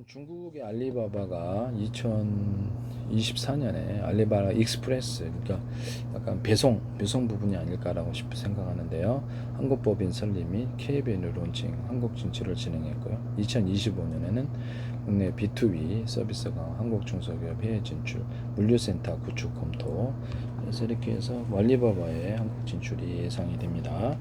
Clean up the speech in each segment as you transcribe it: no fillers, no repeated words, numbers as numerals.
중국의 알리바바가 2024년에 알리바바 익스프레스, 그러니까 약간 배송 부분이 아닐까라고 생각하는데요. 한국법인 설립 및 KBN으로 론칭, 한국 진출을 진행했고요. 2025년에는 국내 B2B 서비스가 한국 중소기업 해외 진출, 물류센터 구축 검토. 그래서 이렇게 해서 알리바바의 한국 진출이 예상이 됩니다.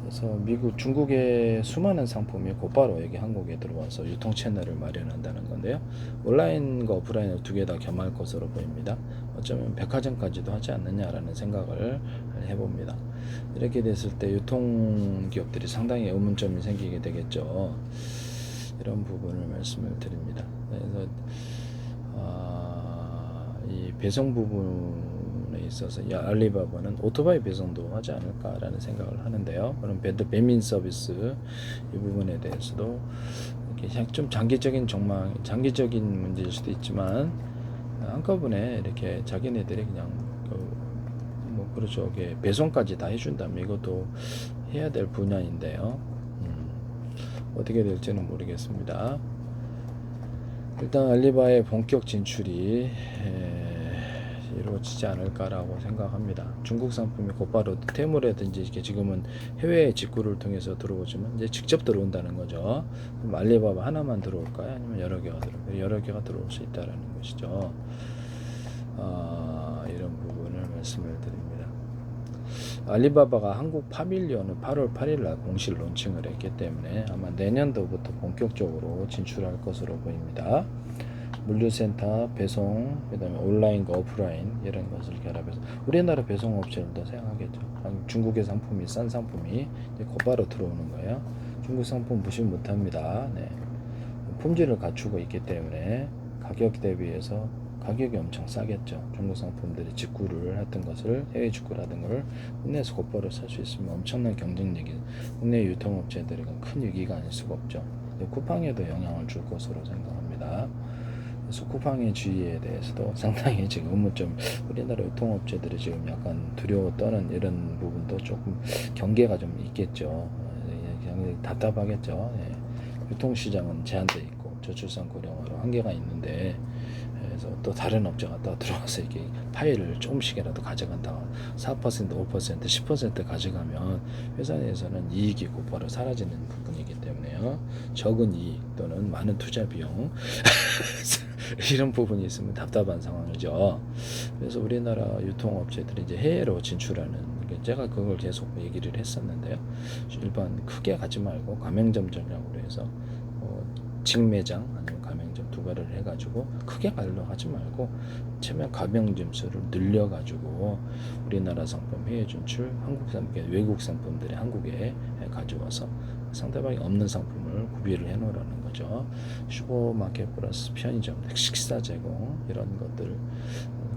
그래서 중국의 수많은 상품이 곧바로 여기 한국에 들어와서 유통 채널을 마련한다는 건데요. 온라인과 오프라인을 두 개 다 겸할 것으로 보입니다. 어쩌면 백화점까지도 하지 않느냐라는 생각을 해봅니다. 이렇게 됐을 때 유통 기업들이 상당히 의문점이 생기게 되겠죠. 이런 부분을 말씀을 드립니다. 그래서 이 배송 부분에 있어서 알리바바는 오토바이 배송도 하지 않을까라는 생각을 하는데요. 그럼 배민 서비스 이 부분에 대해서도 이렇게 좀 장기적인 문제일 수도 있지만 한꺼번에 이렇게 자기네들이 그냥 그렇죠. 배송까지 다 해준다면 이것도 해야 될 분야인데요. 어떻게 될지는 모르겠습니다. 일단 알리바바의 본격 진출이 이루어지지 않을까라고 생각합니다. 중국 상품이 곧바로 테무라든지 이렇게 지금은 해외 직구를 통해서 들어오지만 이제 직접 들어온다는 거죠. 그럼 알리바바 하나만 들어올까요? 아니면 여러 개가 들어올 수 있다라는 것이죠. 이런 부분을 말씀을 드립니다. 알리바바가 한국 파빌리온을 8월 8일 날 공식 론칭을 했기 때문에 아마 내년도부터 본격적으로 진출할 것으로 보입니다. 물류센터, 배송, 그 다음에 온라인과 오프라인 이런 것을 결합해서 우리나라 배송업체들도 생각하겠죠. 중국의 상품이 싼 상품이 곧바로 들어오는 거예요. 중국 상품 무시 못합니다. 네. 품질을 갖추고 있기 때문에 가격 대비해서 가격이 엄청 싸겠죠. 중국 상품들이 직구를 했던 것을 해외 직구를 하던 걸 국내에서 곧바로 살 수 있으면 엄청난 경쟁력이 국내 유통업체들이 큰 위기가 아닐 수가 없죠. 쿠팡에도 영향을 줄 것으로 생각합니다. 그래서 쿠팡의 주의에 대해서도 상당히 지금 의문점, 우리나라 유통업체들이 지금 약간 두려워 떠는 이런 부분도 조금 경계가 좀 있겠죠. 답답하겠죠. 유통시장은 제한돼 있고 저출산 고령화로 한계가 있는데, 그래서 또 다른 업체가 또 들어와서 이렇게 파일을 조금씩이라도 가져간다. 4%, 5%, 10% 가져가면 회사 내에서는 이익이 곧바로 사라지는 부분이기 때문에요. 적은 이익 또는 많은 투자 비용 이런 부분이 있으면 답답한 상황이죠. 그래서 우리나라 유통업체들이 이제 해외로 진출하는, 제가 그걸 계속 얘기를 했었는데요. 일반 크게 가지 말고 가맹점 전략으로 해서 직매장 아니면 가맹점 두 가를 해가지고 크게 가려고 하지 말고 체면 가맹점 수를 늘려가지고 우리나라 상품 해외 진출, 한국 상품, 외국 상품들이 한국에 가져와서 상대방이 없는 상품을 구비를 해놓으라는 거죠. 슈퍼마켓 플러스 편의점, 식사 제공 이런 것들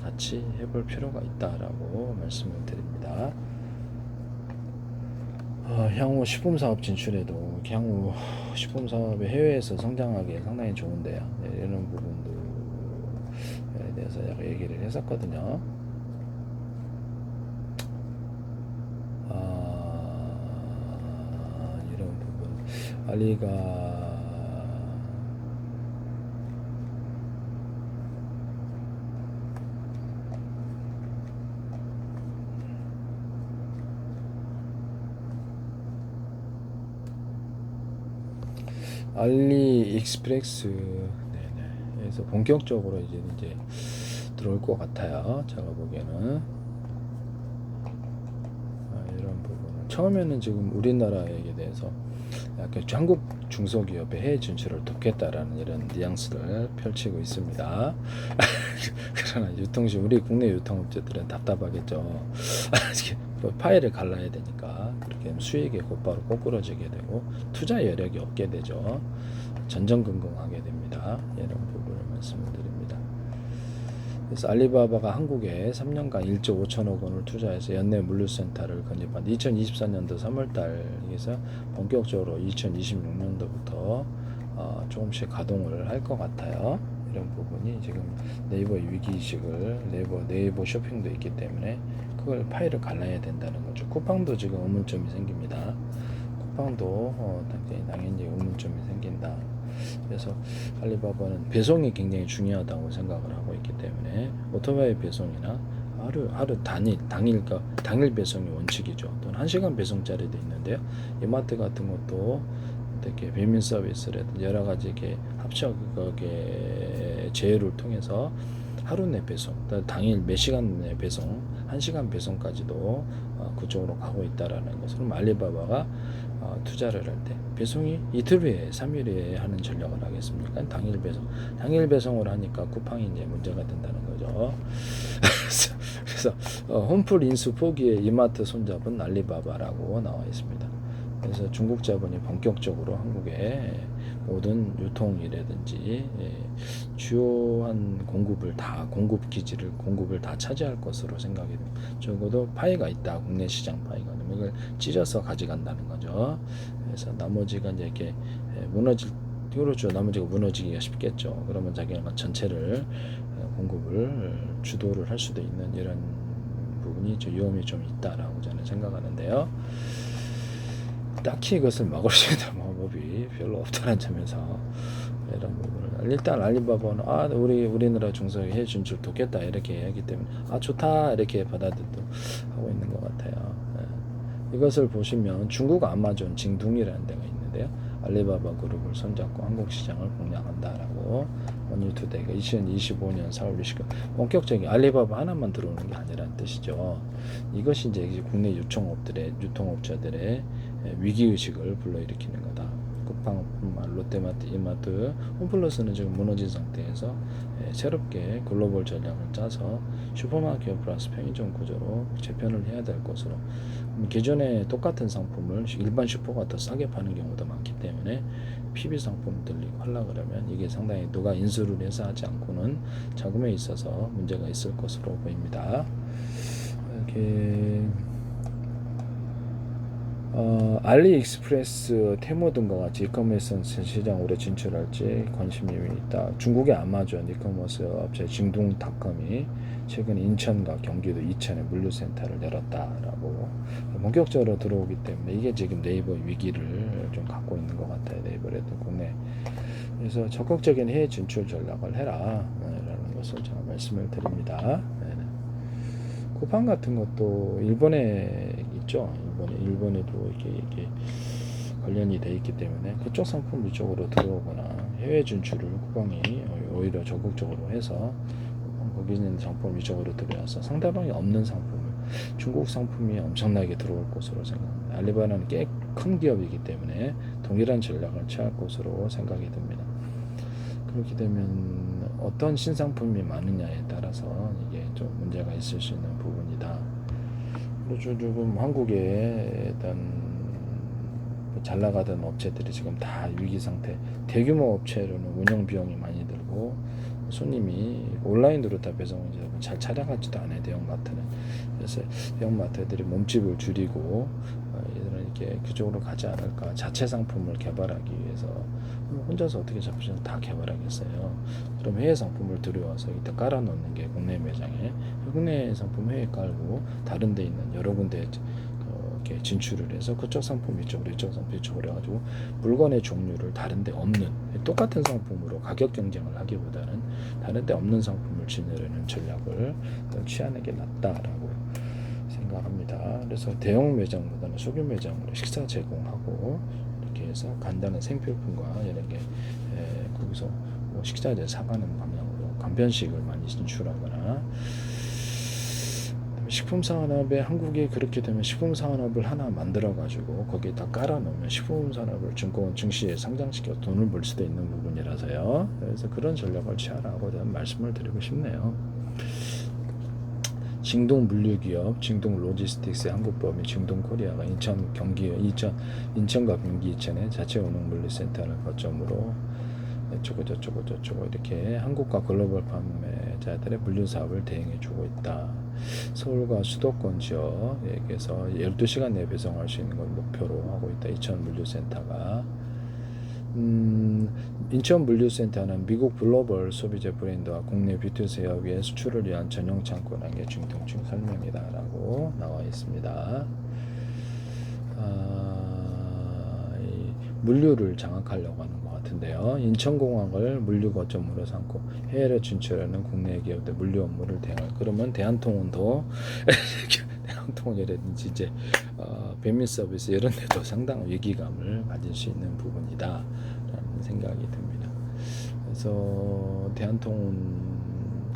같이 해볼 필요가 있다라고 말씀을 드립니다. 향후 식품사업 진출에도 향후 식품사업이 해외에서 성장하기 상당히 좋은데요. 이런 부분들에 대해서 얘기를 했었거든요. 이런 부분 알리가 알리 익스프레스, 네네. 그래서 본격적으로 이제 들어올 것 같아요. 제가 보기에는 이런 부분. 처음에는 지금 우리나라에 대해서 약간 한국 중소기업의 해외 진출을 돕겠다라는 이런 뉘앙스를 펼치고 있습니다. 그러나 우리 국내 유통업체들은 답답하겠죠. 파일을 갈라야 되니까 그렇게 수익이 곧바로 꼬꾸러지게 되고 투자 여력이 없게 되죠. 전전긍긍하게 됩니다. 이런 부분을 말씀을 드립니다. 그래서 알리바바가 한국에 3년간 1조 5천억 원을 투자해서 연내 물류센터를 건립한 2024년도 3월달에서 본격적으로 2026년도부터 조금씩 가동을 할 것 같아요. 이런 부분이 지금 네이버의 위기의식을 네이버 쇼핑도 있기 때문에 그걸 파일을 갈라야 된다는 거죠. 쿠팡도 지금 의문점이 생깁니다. 쿠팡도 당연히 의문점이 생긴다. 그래서 알리바바는 배송이 굉장히 중요하다고 생각을 하고 있기 때문에 오토바이 배송이나 하루 당일 배송이 원칙이죠. 또는 1시간 배송짜리도 있는데요. 이마트 같은 것도 이렇게 배민 서비스라든지 여러 가지 이렇게 합작의 제휴를 통해서 하루 내 배송, 당일 몇 시간 내 배송, 1시간 배송까지도 그쪽으로 가고 있다라는 것을 알리바바가 투자를 할 때 배송이 이틀 후에 3일 후에 하는 전략을 하겠습니까? 당일 배송을 하니까 쿠팡이 이제 문제가 된다는 거죠. 그래서 홈플 인수 포기의 이마트 손잡은 알리바바라고 나와 있습니다. 그래서 중국 자본이 본격적으로 한국에 모든 유통이라든지 주요한 공급을 다 공급을 다 차지할 것으로 생각이 됩니다. 적어도 파이가 있다. 국내 시장 파이가. 이걸 찢어서 가져간다는 거죠. 그래서 나머지가 이제 이렇게 그렇죠. 나머지가 무너지기가 쉽겠죠. 그러면 자기가 전체를 공급을 주도를 할 수도 있는 이런 부분이 위험이 좀 있다라고 저는 생각하는데요. 딱히 이것을 막을 수 있는 방법이 별로 없다는 점에서 이런 부분을 일단 알리바바는 우리나라 중소기업 해외 진출 돕겠다 이렇게 하기 때문에 좋다 이렇게 받아들이고 하고 있는 것 같아요. 이것을 보시면 중국 아마존 징둥이라는 데가 있는데요. 알리바바 그룹을 손잡고 한국 시장을 공략한다라고 머니투데이가 2025년 4월 29일 본격적인 알리바바 하나만 들어오는 게 아니라는 뜻이죠. 이것이 이제 국내 유통업자들의 위기의식을 불러일으키는 거다. 쿠팡, 롯데마트, 이마트, 홈플러스는 지금 무너진 상태에서 새롭게 글로벌 전략을 짜서 슈퍼마켓 플러스 편의점 구조로 재편을 해야 될 것으로 기존에 똑같은 상품을 일반 슈퍼가 더 싸게 파는 경우도 많기 때문에 PB 상품들이 하려고 그러면 이게 상당히 누가 인수를 해서 하지 않고는 자금에 있어서 문제가 있을 것으로 보입니다. 이렇게 알리익스프레스, 테무 등과 같이 이커머스 시장 오래 진출할지 관심이 있다. 중국의 아마존 이커머스 업체 징둥닷컴이 최근 인천과 경기도 이천에 물류센터를 열었다라고 본격적으로 들어오기 때문에 이게 지금 네이버의 위기를 좀 갖고 있는 것 같아요. 네이버라도 국내. 그래서 적극적인 해외 진출 전략을 해라 라는 것을 제가 말씀을 드립니다. 쿠팡 같은 것도 일본에 있죠. 일본에도 이렇게 관련이 돼 있기 때문에 그쪽 상품 이쪽으로 들어오거나 해외 진출을 쿠팡이 오히려 적극적으로 해서 거기 있는 상품 이쪽으로 들어와서 상대방이 없는 상품을 중국 상품이 엄청나게 들어올 것으로 생각합니다. 알리바바는 꽤 큰 기업이기 때문에 동일한 전략을 취할 것으로 생각이 듭니다. 그렇게 되면 어떤 신상품이 많으냐에 따라서 이게 좀 문제가 있을 수 있는 부분이다. 그래서 지금 한국에 잘 나가던 업체들이 지금 다 위기 상태. 대규모 업체로는 운영 비용이 많이 들고 손님이 온라인으로 다 배송이 잘 찾아가지도 않아요. 대형마트는. 그래서 대형마트들이 몸집을 줄이고 이렇게 그쪽으로 가지 않을까. 자체 상품을 개발하기 위해서 혼자서 어떻게 잡으시면 다 개발하겠어요. 그럼 해외 상품을 들여와서 이따 깔아놓는 게 국내 매장에 국내 상품 해외 깔고 다른 데 있는 여러 군데 이렇게 진출을 해서 그쪽 상품 이쪽으로 해가지고 물건의 종류를 다른 데 없는 똑같은 상품으로 가격 경쟁을 하기보다는 다른 데 없는 상품을 진열하는 전략을 취하는 게 낫다라고 생각합니다. 그래서 대형 매장보다는 소규모 매장으로 식사 제공하고 이렇게 해서 간단한 생필품과 이런 게 거기서 뭐 식자재 사가는 방향으로 간편식을 많이 진출하거나 식품산업에 한국이 그렇게 되면 식품산업을 하나 만들어 가지고 거기에다 깔아 놓으면 식품산업을 증권 증시에 상장시켜 돈을 벌 수도 있는 부분이라서요. 그래서 그런 전략을 취하라고 저는 말씀을 드리고 싶네요. 징동 물류기업, 징동 로지스틱스의 한국법인 징동코리아가 인천과 경기 이천에 자체 운영 물류센터를 거점으로 저쩌고 이렇게 한국과 글로벌 판매자들의 물류 사업을 대행해 주고 있다. 서울과 수도권 지역에서 12시간 내에 배송할 수 있는 걸 목표로 하고 있다. 인천 물류센터가 인천 물류센터는 미국 글로벌 소비재 브랜드와 국내 뷰티 사업의 수출을 위한 전용 창고라는 게 중통층 설명이다라고 나와 있습니다. 이 물류를 장악하려고 하는 것 같은데요. 인천공항을 물류 거점으로 삼고 해외로 진출하는 국내 기업들 물류 업무를 대행할. 그러면 대한통운도 대한통운이라든지 이제 배민 서비스 이런 데도 상당한 위기감을 가질 수 있는 부분이다라는 생각이 듭니다. 그래서 대한통운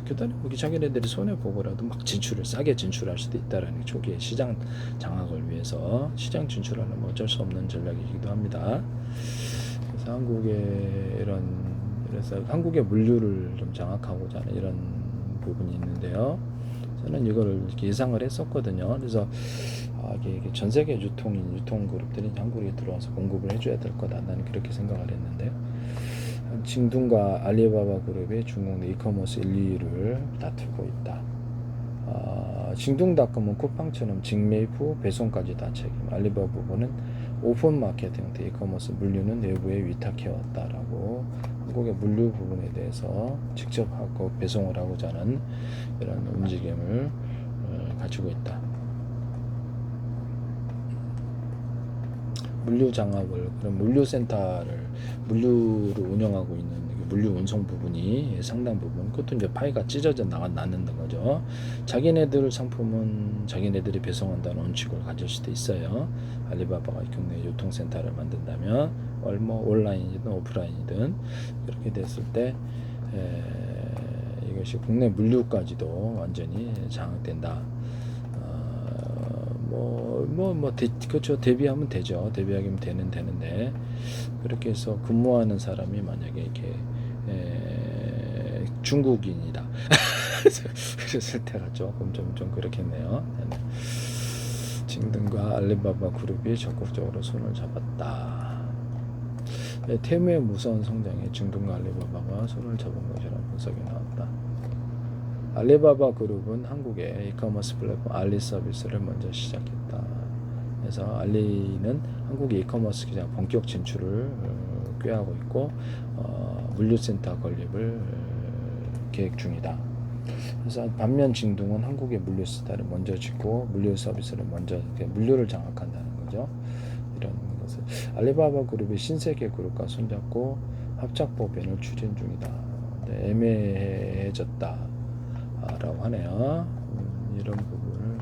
그다음에 우리 자기네들이 손해 보고라도 막 싸게 진출할 수도 있다라는 초기에 시장 장악을 위해서 시장 진출하는 뭐 어쩔 수 없는 전략이기도 합니다. 그래서 그래서 한국의 물류를 좀 장악하고자 하는 이런 부분이 있는데요. 저는 이거를 이렇게 예상을 했었거든요. 그래서 이게 전 세계 유통 그룹들이 한국에 들어와서 공급을 해줘야 될 거다. 나는 그렇게 생각을 했는데요. 징둥과 알리바바 그룹이 중국 내 이커머스 1, 2위를 다투고 있다. 징둥닷컴은 쿠팡처럼 직매입 후 배송까지 다 책임. 알리바바는 오픈 마켓 형태 이커머스 물류는 내부에 위탁해왔다라고 한국의 물류 부분에 대해서 직접 하고 배송을 하고자 하는 이런 움직임을 가지고 있다. 물류 장악을 그런 물류를 운영하고 있는 물류 운송 부분이 상당 부분 그것도 이제 파이가 찢어져 나는 거죠. 자기네들 상품은 자기네들이 배송한다는 원칙을 가질 수도 있어요. 알리바바가 국내 유통센터를 만든다면 뭐 온라인이든 오프라인이든 그렇게 됐을 때 이것이 국내 물류까지도 완전히 장악된다. 그렇죠. 대비하면 되죠. 대비하기면 되는데 그렇게 해서 근무하는 사람이 만약에 이렇게 중국인이다. 그랬을 때가 조금 좀 그렇겠네요. 징등과 알리바바 그룹이 적극적으로 손을 잡았다. 테무의 무서운 성장에 징등과 알리바바가 손을 잡은 것이라는 분석이 나왔다. 알리바바 그룹은 한국의 이커머스 플랫폼 알리 서비스를 먼저 시작했다. 그래서 알리는 한국의 이커머스 기장 본격 진출을 꾀하고 있고 물류센터 건립을 계획 중이다. 그래서 반면 징둥은 한국의 물류센터를 먼저 짓고 물류 서비스를 먼저 물류를 장악한다는 거죠. 이런 것을 알리바바 그룹이 신세계 그룹과 손잡고 합작 법인을 추진 중이다. 애매해졌다. 라고 하네요. 이런 부분을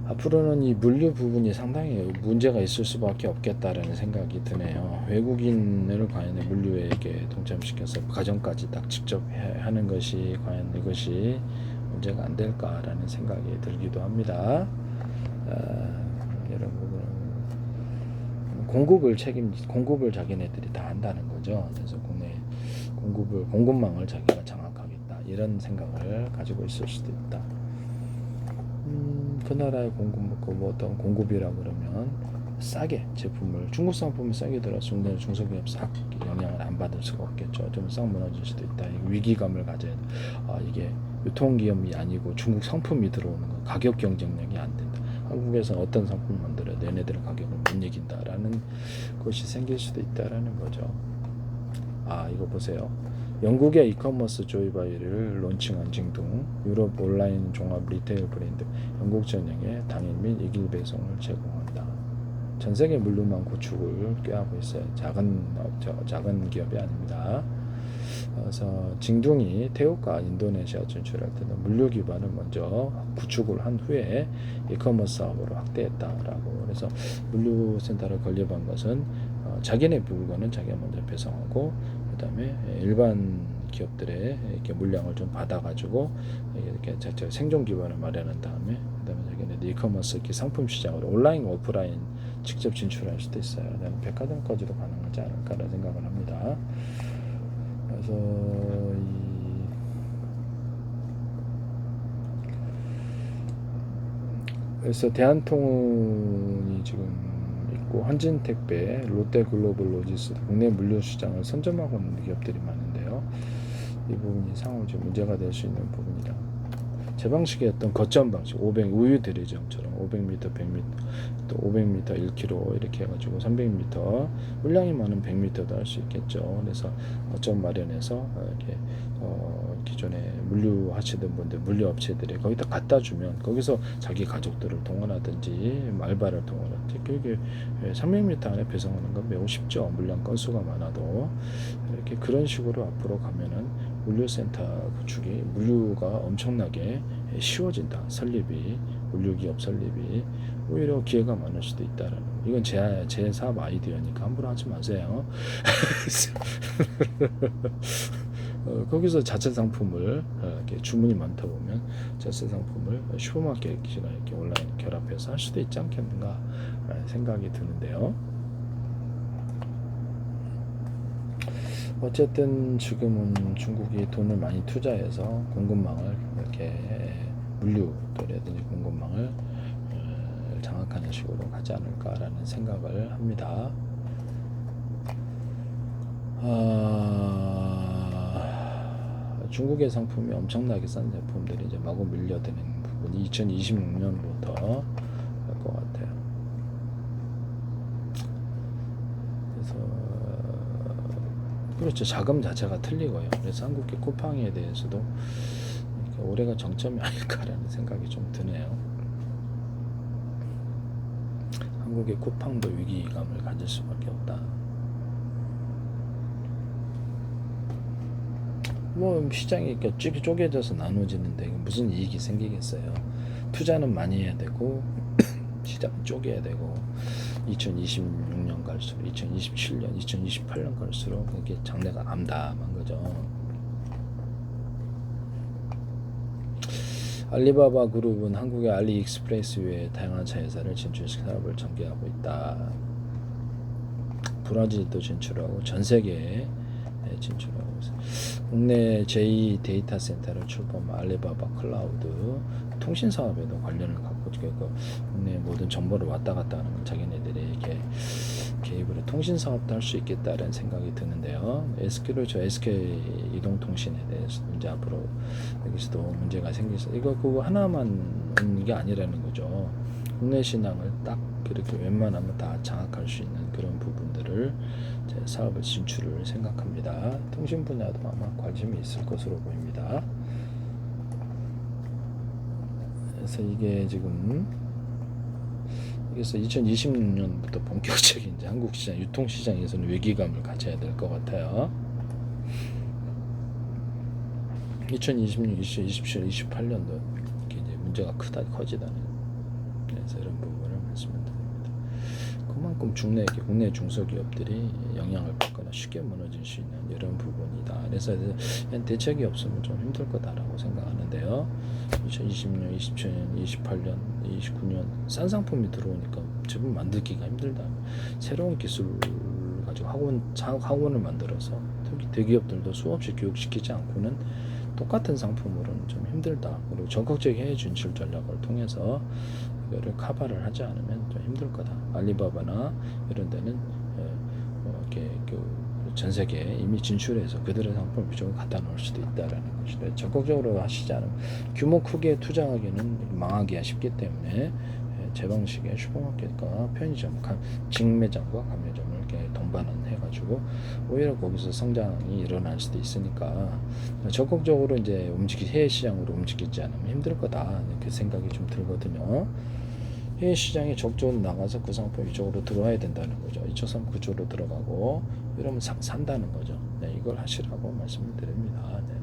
앞으로는 이 물류 부분이 상당히 문제가 있을 수밖에 없겠다라는 생각이 드네요. 외국인을 과연 물류에게 동참시켜서 가정까지 딱 직접 하는 것이 과연 이것이 문제가 안 될까라는 생각이 들기도 합니다. 이런 부분은 공급을 자기네들이 다 한다는 거죠. 그래서 국내 공급망을 자기가 장악하겠다. 이런 생각을 가지고 있을 수도 있다. 그 나라의 어떤 공급이라 그러면 싸게 제품을 중국 상품을 싸게 들어서 중소기업 싹 영향을 안 받을 수가 없겠죠. 좀 싹 무너질 수도 있다. 위기감을 가져야 돼. 이게 유통기업이 아니고 중국 상품이 들어오는 거 가격 경쟁력이 안 된다. 한국에서는 어떤 상품을 만들어야 얘네들의 가격을 못 이긴다라는 것이 생길 수도 있다라는 거죠. 이거 보세요. 영국의 이커머스 조이바이를 론칭한 징둥, 유럽 온라인 종합 리테일 브랜드, 영국 전역에 당일 및 이길 배송을 제공한다. 전 세계 물류망 구축을 꾀하고 있어요. 작은 기업이 아닙니다. 그래서 징둥이 태국과 인도네시아 진출할 때는 물류 기반을 먼저 구축을 한 후에 이커머스 사업으로 확대했다라고. 그래서 물류센터를 건립한 것은 자기네 물건은 자기가 먼저 배송하고 그다음에 일반 기업들의 이렇게 물량을 좀 받아가지고 이렇게 생존 기반을 마련한 다음에 그다음에 자기네 이커머스 상품 시장으로 온라인 오프라인 직접 진출할 수도 있어요. 백화점까지도 가능하지 않을까라는 생각을 합니다. 그래서 대한통운이 지금 있고 한진택배, 롯데글로벌로지스트 국내 물류 시장을 선점하고 있는 기업들이 많은데요. 이 부분이 상호 좀 문제가 될 수 있는 부분이다. 제 방식의 어떤 거점 방식, 500 우유 대리점처럼 500m, 100m, 또 500m 1km 이렇게 해가지고 300m 물량이 많은 100m도 할 수 있겠죠. 그래서 거점 마련해서 이렇게 기존에 물류 하시던 분들, 물류 업체들이 거기다 갖다 주면 거기서 자기 가족들을 동원하든지 알바를 동원하든지, 그게 300m 안에 배송하는 건 매우 쉽죠. 물량 건수가 많아도. 이렇게 그런 식으로 앞으로 가면은 물류센터 구축이, 물류가 엄청나게 쉬워진다. 설립이, 물류기업 설립이 오히려 기회가 많을 수도 있다라는, 이건 제 사업 아이디어니까 함부로 하지 마세요. 거기서 자체 상품을 이렇게 주문이 많다 보면 자체 상품을 슈퍼마켓이나 이렇게 온라인 결합해서 할 수도 있지 않겠는가 생각이 드는데요. 어쨌든 지금은 중국이 돈을 많이 투자해서 공급망을 이렇게 물류라든지 공급망을 장악하는 식으로 가지 않을까라는 생각을 합니다. 중국의 상품이 엄청나게 싼 제품들이 이제 마구 밀려드는 부분이 2026년부터 할 것 같아요. 그래서 그렇죠. 자금 자체가 틀리고요. 그래서 한국의 쿠팡에 대해서도 올해가 정점이 아닐까라는 생각이 좀 드네요. 한국의 쿠팡도 위기감을 가질 수밖에 없다. 뭐 시장이 이렇게 쪼개져서 나눠지는데 무슨 이익이 생기겠어요. 투자는 많이 해야 되고 시장은 쪼개야 되고, 2026년 갈수록 2027년 2028년 갈수록 이게 장래가 암담한 거죠. 알리바바 그룹은 한국의 알리익스프레스 외에 다양한 자회사를 진출시켜 사업을 전개하고 있다. 브라질도 진출하고 전 세계에 진출하고 있습니다. 국내 제2 데이터 센터를 출범한 알리바바 클라우드 통신 사업에도 관련을 갖고 국내 모든 정보를 왔다 갔다 하는 건 자기네들이 이렇게 개입을 통신 사업도 할 수 있겠다라는 생각이 드는데요. SK 이동통신에 대해서 이제 앞으로 여기서도 문제가 생겨서 그거 하나만 있는 게 아니라는 거죠. 국내 시장을 딱 그렇게 웬만하면 다 장악할 수 있는 그런 부분들을 사업을 진출을 생각합니다. 통신 분야도 아마 관심이 있을 것으로 보입니다. 그래서 이게 지금, 그래서 2026년부터 본격적인 이제 한국 시장, 유통 시장에서는 위기감을 가져야 될 것 같아요. 2026, 2027, 28년도 이제 문제가 커지다는, 그래서 이런 부분을 말씀을 드립니다. 그만큼 국내 중소기업들이 영향을 받거나 쉽게 무너질 수 있는 이런 부분이다. 그래서 대책이 없으면 좀 힘들 거다라고 생각하는데요. 2026년, 27년, 28년, 29년 싼 상품이 들어오니까 제품 만들기가 힘들다. 새로운 기술을 가지고 학원을 만들어서 대기업들도 수없이 교육시키지 않고는 똑같은 상품으로는 좀 힘들다. 그리고 적극적인 해외 진출 전략을 통해서 이거를 커버를 하지 않으면 좀 힘들 거다. 알리바바나 이런 데는 이렇게 전 세계에 이미 진출해서 그들의 상품을 무조건 갖다 놓을 수도 있다라는 것이죠. 적극적으로 하시지 않으면 규모 크게 투자하기는 망하기가 쉽기 때문에 제 방식의 슈퍼마켓과 편의점, 직매장과 가맹점을 이렇게 동반해가지고 오히려 거기서 성장이 일어날 수도 있으니까 적극적으로 이제 해외 시장으로 움직이지 않으면 힘들 거다. 그 생각이 좀 들거든요. 해외 시장에 적극적으로 나가서 그 상품 이쪽으로 들어와야 된다는 거죠. 이쪽 상품 그쪽으로 들어가고 이러면 산다는 거죠. 네, 이걸 하시라고 말씀을 드립니다. 네네.